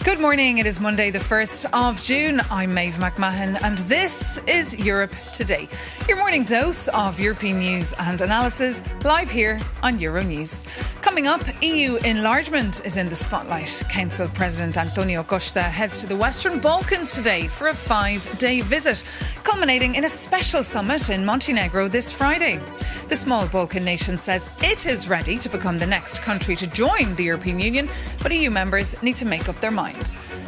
Good morning. It is Monday, the 1st of June. I'm Maeve McMahon, and this is Europe Today, your morning dose of European news and analysis, live here on Euronews. Coming up, EU enlargement is in the spotlight. Council President Antonio Costa heads to the Western Balkans today for a 5-day visit, culminating in a special summit in Montenegro this Friday. The small Balkan nation says it is ready to become the next country to join the European Union, but EU members need to make up their mind.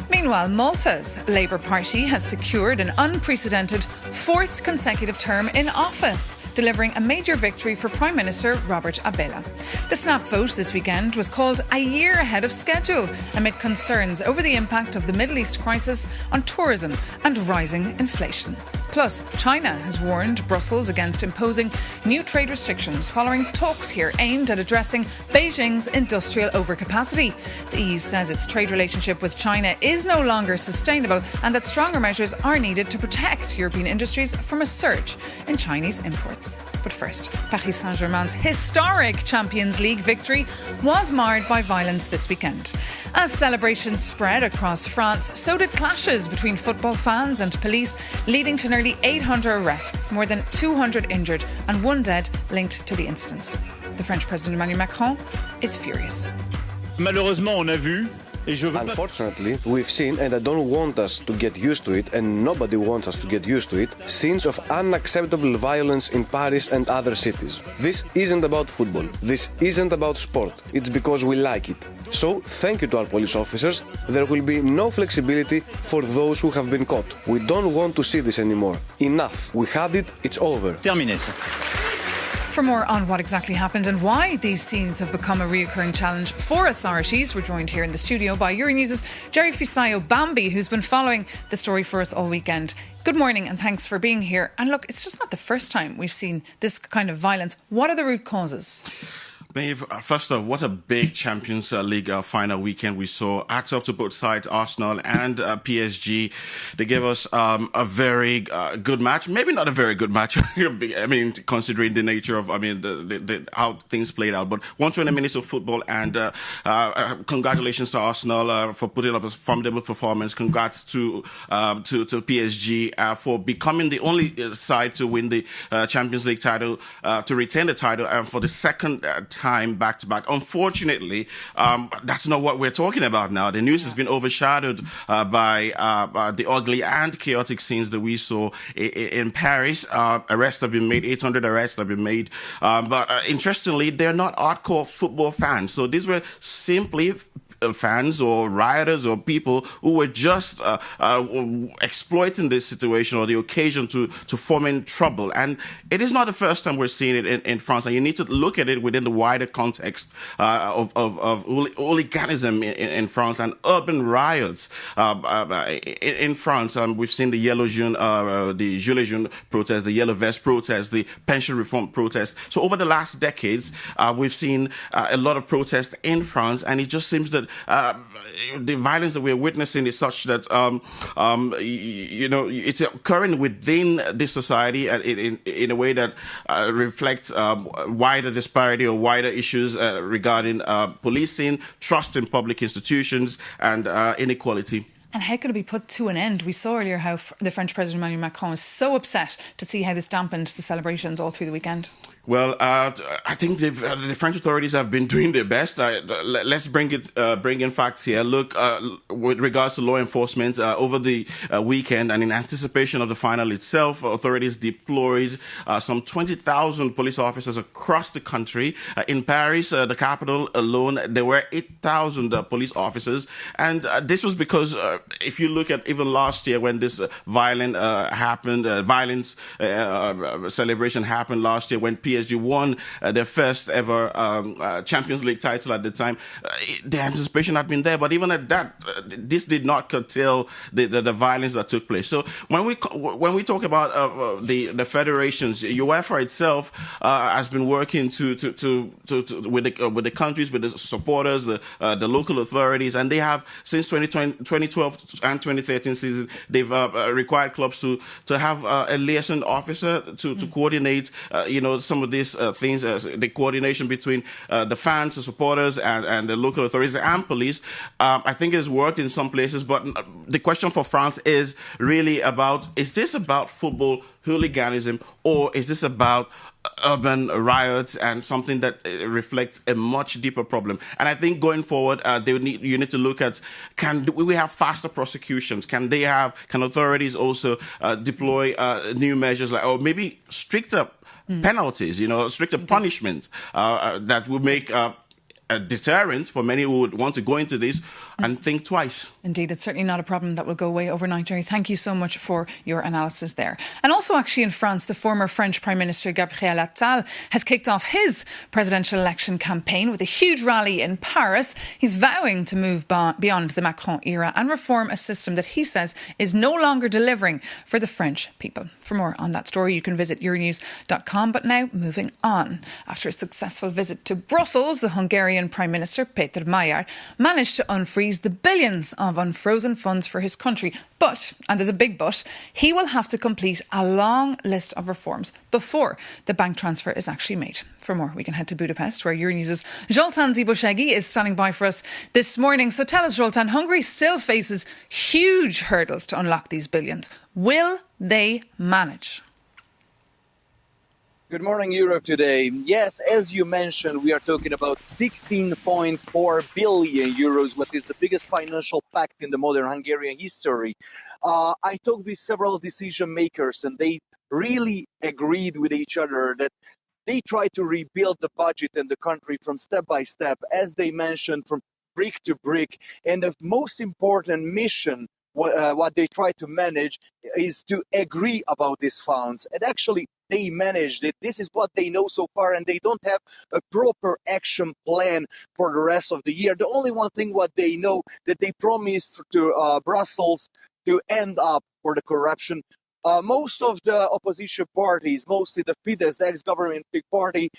Meanwhile, Malta's Labour Party has secured an unprecedented fourth consecutive term in office, delivering a major victory for Prime Minister Robert Abela. The snap vote this weekend was called a year ahead of schedule amid concerns over the impact of the Middle East crisis on tourism and rising inflation. Plus, China has warned Brussels against imposing new trade restrictions following talks here aimed at addressing Beijing's industrial overcapacity. The EU says its trade relationship with China is no longer sustainable and that stronger measures are needed to protect European industries from a surge in Chinese imports. But first, Paris Saint-Germain's historic Champions League victory was marred by violence this weekend. As celebrations spread across France, so did clashes between football fans and police, leading to nearly 800 arrests, more than 200 injured and one dead linked to the incidents. The French President Emmanuel Macron is furious. Malheureusement, on a vu. Unfortunately, we've seen, and I don't want us to get used to it, and nobody wants us to get used to it, scenes of unacceptable violence in Paris and other cities. This isn't about football. This isn't about sport. It's because we like it. So, thank you to our police officers. There will be no flexibility for those who have been caught. We don't want to see this anymore. Enough. We had it. It's over. Terminé. For more on what exactly happened and why these scenes have become a reoccurring challenge for authorities, we're joined here in the studio by Euronews' Jerry Fisayo Bambi, who's been following the story for us all weekend. Good morning and thanks for being here. And look, it's just not the first time we've seen this kind of violence. What are the root causes? Maeve, first off, what a big Champions League final weekend we saw. Hats off to both sides, Arsenal and PSG. They gave us a very good match. Maybe not a very good match, I mean, considering the nature of, the how things played out. But 120 minutes of football, and congratulations to Arsenal for putting up a formidable performance. Congrats to PSG for becoming the only side to win the Champions League title, to retain the title, and for the second time back-to-back. Unfortunately, that's not what we're talking about now. The news has been overshadowed by the ugly and chaotic scenes that we saw in Paris. Arrests have been made, 800 arrests have been made. But interestingly, they're not hardcore football fans. So these were simply fans or rioters or people who were just exploiting this situation or the occasion to foment trouble. And it is not the first time we're seeing it in France. And you need to look at it within the wider context of hooliganism in France and urban riots in France. We've seen the Yellow June, the Gilets jaunes protest, the Yellow Vest protest, the pension reform protest. So over the last decades, we've seen a lot of protests in France, and it just seems that the violence that we're witnessing is such that it's occurring within this society in a way that reflects wider disparity or wider issues regarding policing, trust in public institutions, and inequality. And how could it be put to an end? We saw earlier how the French President Emmanuel Macron was so upset to see how this dampened the celebrations all through the weekend. Well, I think the French authorities have been doing their best. Let's bring in facts here. Look, with regards to law enforcement, over the weekend and in anticipation of the final itself, authorities deployed some 20,000 police officers across the country. In Paris, the capital alone, there were 8,000 police officers. And this was because if you look at even last year when this violence celebration happened last year, when PSG won their first ever Champions League title at the time. The anticipation had been there, but even at that, this did not curtail the violence that took place. So when we talk about the federations, UEFA itself has been working with the countries, with the supporters, the local authorities, and they have since 2012 and 2013 season, they've required clubs to have a liaison officer to coordinate, some some of these things, the coordination between the fans, the supporters, and the local authorities and police. I think it's worked in some places, but the question for France is really about, is this about football hooliganism, or is this about urban riots and something that reflects a much deeper problem? And I think going forward, you need to look at, can we have faster prosecutions? Can authorities also deploy new measures, like, or maybe stricter penalties, stricter punishments that would make a deterrent for many who would want to go into this and think twice. Indeed, it's certainly not a problem that will go away overnight, Jerry. Thank you so much for your analysis there. And also actually in France, the former French Prime Minister Gabriel Attal has kicked off his presidential election campaign with a huge rally in Paris. He's vowing to move beyond the Macron era and reform a system that he says is no longer delivering for the French people. For more on that story, you can visit yuronius.com. But now, moving on. After a successful visit to Brussels, the Hungarian Prime Minister Péter Magyar managed to unfreeze the billions of unfrozen funds for his country. But, and there's a big but, he will have to complete a long list of reforms before the bank transfer is actually made. For more, we can head to Budapest, where Euronews' Zoltán Zibosegi is standing by for us this morning. So tell us, Zoltán, Hungary still faces huge hurdles to unlock these billions. Will they manage? Good morning, Europe today. Yes, as you mentioned, we are talking about 16.4 billion euros, what is the biggest financial pact in the modern Hungarian history. I talked with several decision makers, and they really agreed with each other that they try to rebuild the budget in the country from step by step, as they mentioned, from brick to brick. And the most important mission, what they try to manage, is to agree about these funds. And actually, they managed it. This is what they know so far, and they don't have a proper action plan for the rest of the year. The only one thing what they know, that they promised to Brussels to end up for the corruption. Most of the opposition parties, mostly the Fidesz, the ex-government party,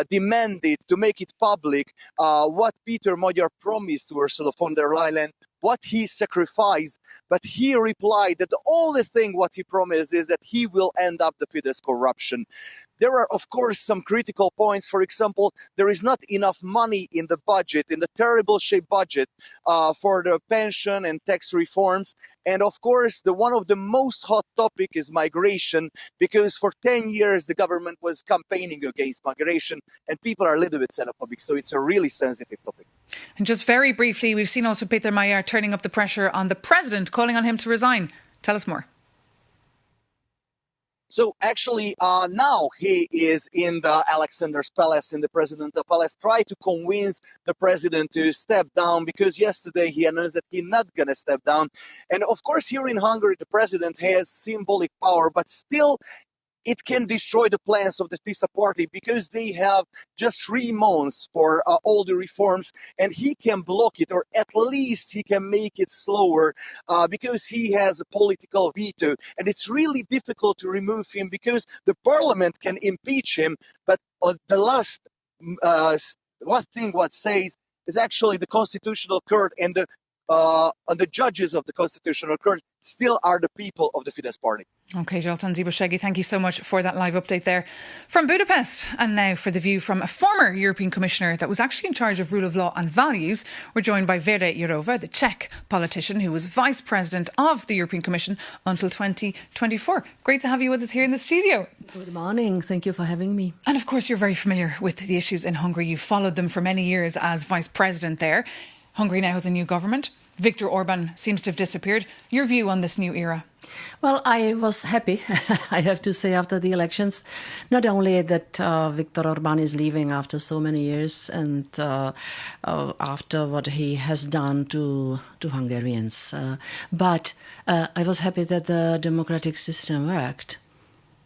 demanded to make it public what Péter Magyar promised to Ursula von der Leyen, what he sacrificed, but he replied that the only thing what he promised is that he will end up the Fidesz corruption. There are, of course, some critical points. For example, there is not enough money in the budget, in the terrible shaped budget, for the pension and tax reforms. And of course, one of the most hot topic is migration, because for 10 years, the government was campaigning against migration, and people are a little bit xenophobic. So it's a really sensitive topic. And just very briefly, we've seen also Péter Magyar turning up the pressure on the president, calling on him to resign. Tell us more. So actually, now he is in the Alexander's Palace, in the Presidential Palace, try to convince the president to step down, because yesterday he announced that he's not going to step down. And of course, here in Hungary, the president has symbolic power, but still, it can destroy the plans of the Tisza party, because they have just 3 months for all the reforms, and he can block it, or at least he can make it slower, because he has a political veto. And it's really difficult to remove him, because the parliament can impeach him, but the last what says is actually the Constitutional Court, and the judges of the Constitutional Court still are the people of the Fidesz party. OK, Zoltán Zibosegi, thank you so much for that live update there from Budapest. And now for the view from a former European Commissioner that was actually in charge of rule of law and values. We're joined by Vera Jourova, the Czech politician who was Vice President of the European Commission until 2024. Great to have you with us here in the studio. Good morning. Thank you for having me. And of course, you're very familiar with the issues in Hungary. You've followed them for many years as Vice President there. Hungary now has a new government. Viktor Orban seems to have disappeared. Your view on this new era? Well, I was happy, I have to say, after the elections. Not only that Viktor Orban is leaving after so many years, and after what he has done to Hungarians, but I was happy that the democratic system worked.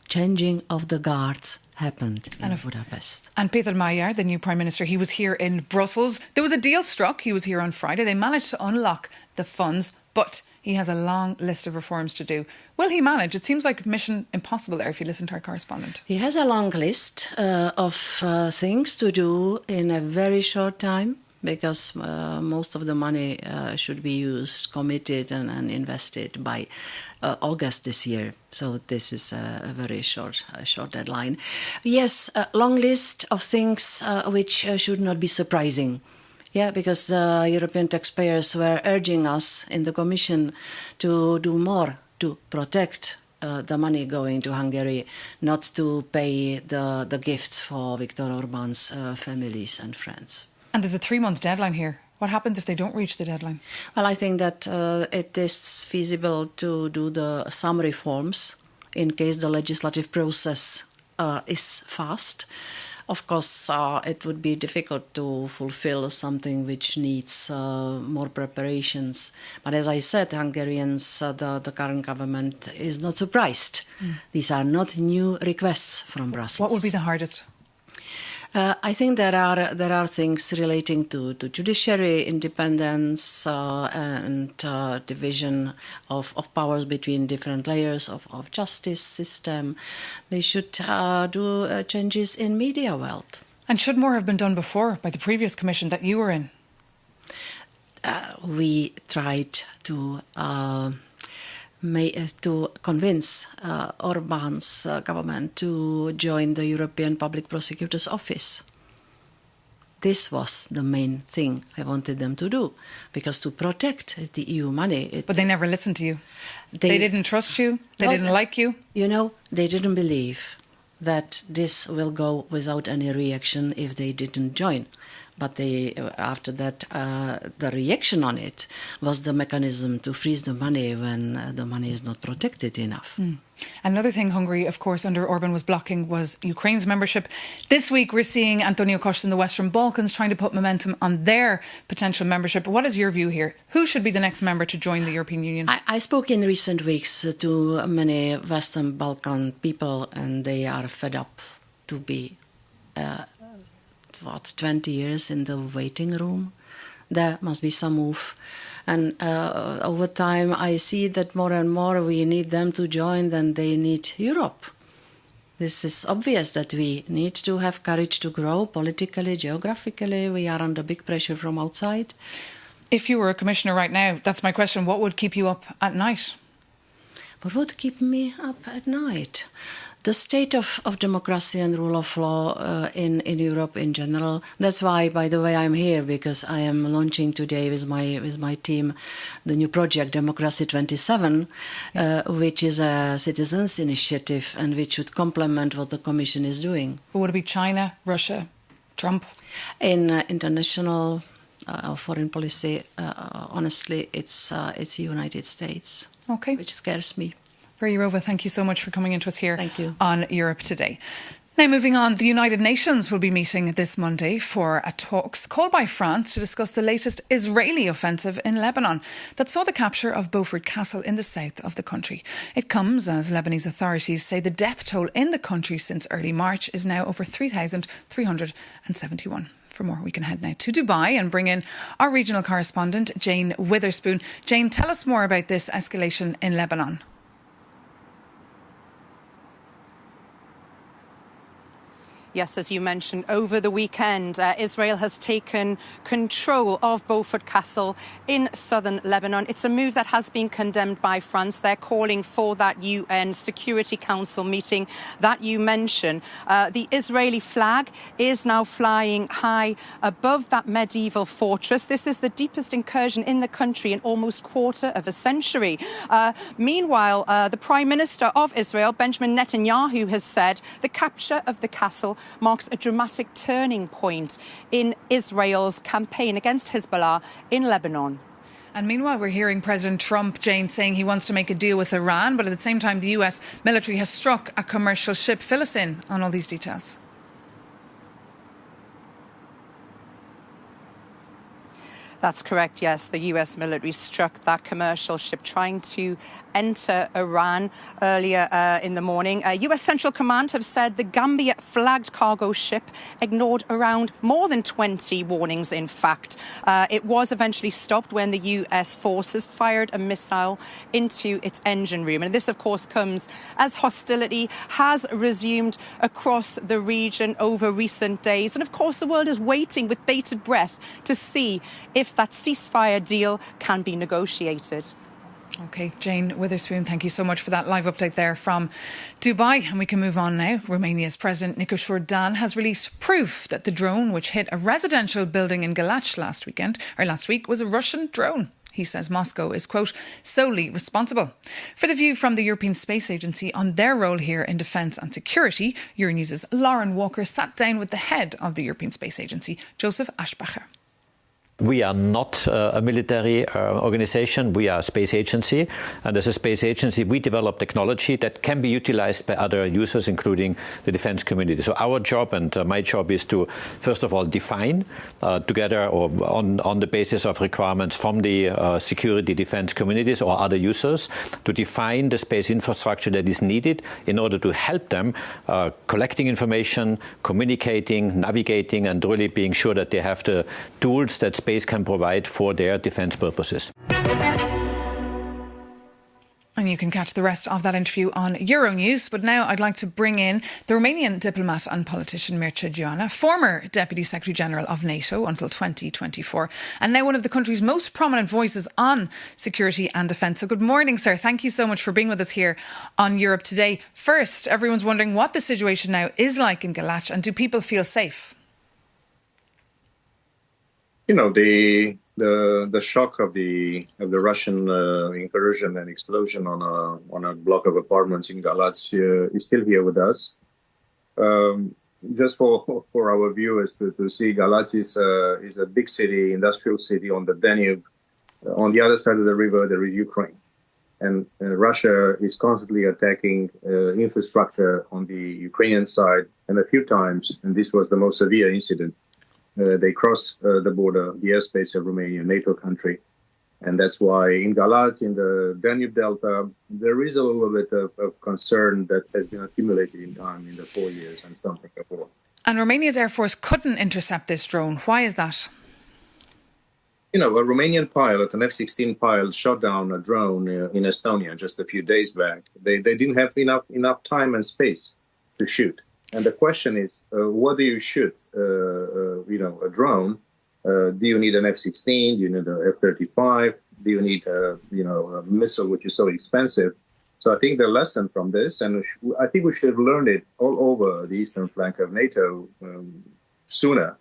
Changing of the guards happened in Budapest. And Péter Magyar, the new Prime Minister, he was here in Brussels. There was a deal struck. He was here on Friday. They managed to unlock the funds, but he has a long list of reforms to do. Will he manage? It seems like mission impossible there if you listen to our correspondent. He has a long list of things to do in a very short time, because most of the money should be used, committed and invested by August this year. So this is a very short deadline. Yes, a long list of things which should not be surprising. Yeah, because European taxpayers were urging us in the Commission to do more to protect the money going to Hungary, not to pay the gifts for Viktor Orban's families and friends. And there's a 3-month deadline here. What happens if they don't reach the deadline? Well, I think that it is feasible to do some reforms in case the legislative process is fast. Of course, it would be difficult to fulfill something which needs more preparations. But as I said, Hungarians, the current government is not surprised. These are not new requests from Brussels. What would be the hardest? I think there are things relating to judiciary independence and division of powers between different layers of justice system. They should do changes in media world. And should more have been done before by the previous commission that you were in? We tried to convince Orban's government to join the European Public Prosecutor's Office. This was the main thing I wanted them to do, because to protect the EU money... But they never listened to you. They didn't trust you. They didn't like you. You know, they didn't believe that this will go without any reaction if they didn't join. But after that, the reaction on it was the mechanism to freeze the money when the money is not protected enough. Another thing Hungary, of course, under Orban was blocking was Ukraine's membership. This week we're seeing Antonio Costa in the Western Balkans trying to put momentum on their potential membership. What is your view here? Who should be the next member to join the European Union? I spoke in recent weeks to many Western Balkan people, and they are fed up to be 20 years in the waiting room. There must be some move. And over time, I see that more and more we need them to join than they need Europe. This is obvious that we need to have courage to grow politically, geographically. We are under big pressure from outside. If you were a commissioner right now, that's my question, what would keep you up at night? What would keep me up at night? The state of democracy and rule of law in Europe in general. That's why, by the way, I'm here, because I am launching today with my team the new project Democracy 27, which is a citizens' initiative and which would complement what the Commission is doing. Would it be China, Russia, Trump? In international foreign policy, honestly, it's the United States, which scares me. Jourova, thank you so much for coming into us here on Europe Today. Now, moving on, the United Nations will be meeting this Monday for a talks called by France to discuss the latest Israeli offensive in Lebanon that saw the capture of Beaufort Castle in the south of the country. It comes as Lebanese authorities say the death toll in the country since early March is now over 3,371. For more, we can head now to Dubai and bring in our regional correspondent, Jane Witherspoon. Jane, tell us more about this escalation in Lebanon. Yes, as you mentioned, over the weekend, Israel has taken control of Beaufort Castle in southern Lebanon. It's a move that has been condemned by France. They're calling for that UN Security Council meeting that you mentioned. The Israeli flag is now flying high above that medieval fortress. This is the deepest incursion in the country in almost a quarter of a century. Meanwhile, the Prime Minister of Israel, Benjamin Netanyahu, has said the capture of the castle marks a dramatic turning point in Israel's campaign against Hezbollah in Lebanon. And meanwhile, we're hearing President Trump, Jane, saying he wants to make a deal with Iran, but at the same time, the US military has struck a commercial ship. Fill us in on all these details. That's correct, yes. The US military struck that commercial ship trying to enter Iran earlier in the morning. US Central Command have said the Gambia-flagged cargo ship ignored around more than 20 warnings, in fact. It was eventually stopped when the US forces fired a missile into its engine room. And this, of course, comes as hostility has resumed across the region over recent days. And, of course, the world is waiting with bated breath to see if that ceasefire deal can be negotiated. OK, Jane Witherspoon, thank you so much for that live update there from Dubai. And we can move on now. Romania's President Nicușor Dan has released proof that the drone which hit a residential building in Galați last week was a Russian drone. He says Moscow is, quote, solely responsible. For the view from the European Space Agency on their role here in defence and security, Euronews' Lauren Walker sat down with the head of the European Space Agency, Joseph Aschbacher. We are not a military organization. We are a space agency. And as a space agency, we develop technology that can be utilized by other users, including the defense community. So our job and my job is to, first of all, define together or on the basis of requirements from the security defense communities or other users, to define the space infrastructure that is needed in order to help them collecting information, communicating, navigating, and really being sure that they have the tools that space can provide for their defense purposes. And you can catch the rest of that interview on Euronews. But now I'd like to bring in the Romanian diplomat and politician Mircea Joana, former Deputy Secretary General of NATO until 2024, and now one of the country's most prominent voices on security and defence. So good morning, sir. Thank you so much for being with us here on Europe Today. First, everyone's wondering what the situation now is like in Galați, and do people feel safe? You know, the shock of the Russian incursion and explosion on a block of apartments in Galați is still here with us. Just for our viewers to see, Galați is a big city, industrial city on the Danube. On the other side of the river, there is Ukraine, and Russia is constantly attacking infrastructure on the Ukrainian side. And a few times, and this was the most severe incident, they cross the border, the airspace of Romania, NATO country. And that's why in Galați, in the Danube Delta, there is a little bit of concern that has been accumulated in time in the 4 years and something before. And Romania's Air Force couldn't intercept this drone. Why is that? You know, a Romanian pilot, an F-16 pilot, shot down a drone in Estonia just a few days back. They didn't have enough time and space to shoot. And the question is, what do you shoot? A drone. Do you need an F-16? Do you need an F-35? Do you need a missile which is so expensive? So I think the lesson from this, and I think we should have learned it all over the eastern flank of NATO sooner,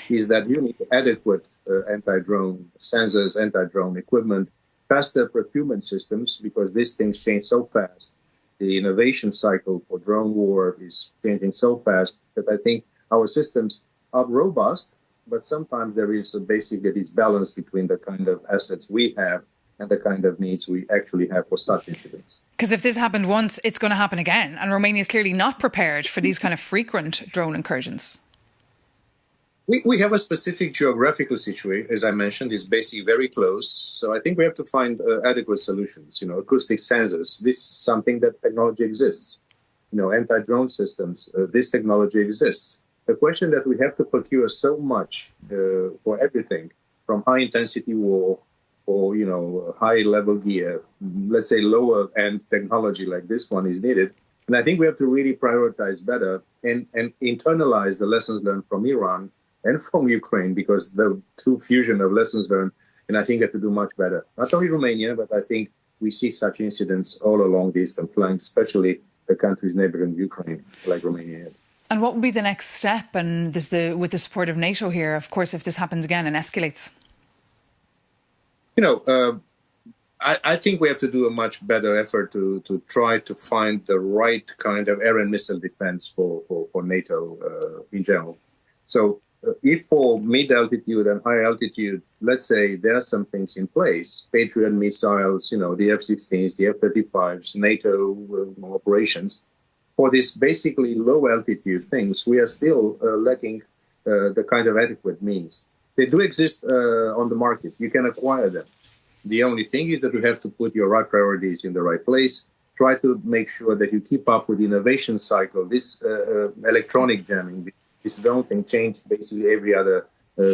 is that you need adequate anti-drone sensors, anti-drone equipment, faster procurement systems, because these things change so fast. The innovation cycle for drone war is changing so fast that I think our systems are robust, but sometimes there is basically this balance between the kind of assets we have and the kind of needs we actually have for such incidents. Because if this happened once, it's going to happen again. And Romania is clearly not prepared for these kind of frequent drone incursions. We have a specific geographical situation, as I mentioned, is basically very close. So I think we have to find adequate solutions. Acoustic sensors, this is something that technology exists. Anti-drone systems, this technology exists. The question that we have to procure so much for everything, from high-intensity war or, high-level gear, let's say lower-end technology like this one is needed. And I think we have to really prioritize better and internalize the lessons learned from Iran and from Ukraine, because the two fusion of lessons learned, and I think we have to do much better. Not only Romania, but I think we see such incidents all along the eastern flank, especially the countries neighboring Ukraine, like Romania is. And what would be the next step? And with the support of NATO here, of course, if this happens again and escalates? I think we have to do a much better effort to try to find the right kind of air and missile defense for NATO in general. So if for mid-altitude and high-altitude, let's say there are some things in place, Patriot missiles, the F-16s, the F-35s, NATO operations, for these basically low-altitude things, we are still lacking the kind of adequate means. They do exist on the market. You can acquire them. The only thing is that you have to put your right priorities in the right place, try to make sure that you keep up with the innovation cycle. This electronic jamming, this drone thing changed basically every other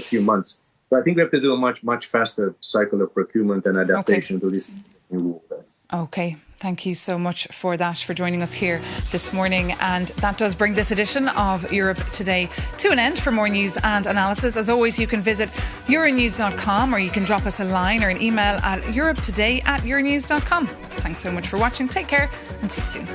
few months. So I think we have to do a much faster cycle of procurement and adaptation to this new warfare. Okay. Thank you so much for that, for joining us here this morning. And that does bring this edition of Europe Today to an end. For more news and analysis, as always, you can visit euronews.com, or you can drop us a line or an email at europetoday@euronews.com. Thanks so much for watching. Take care and see you soon.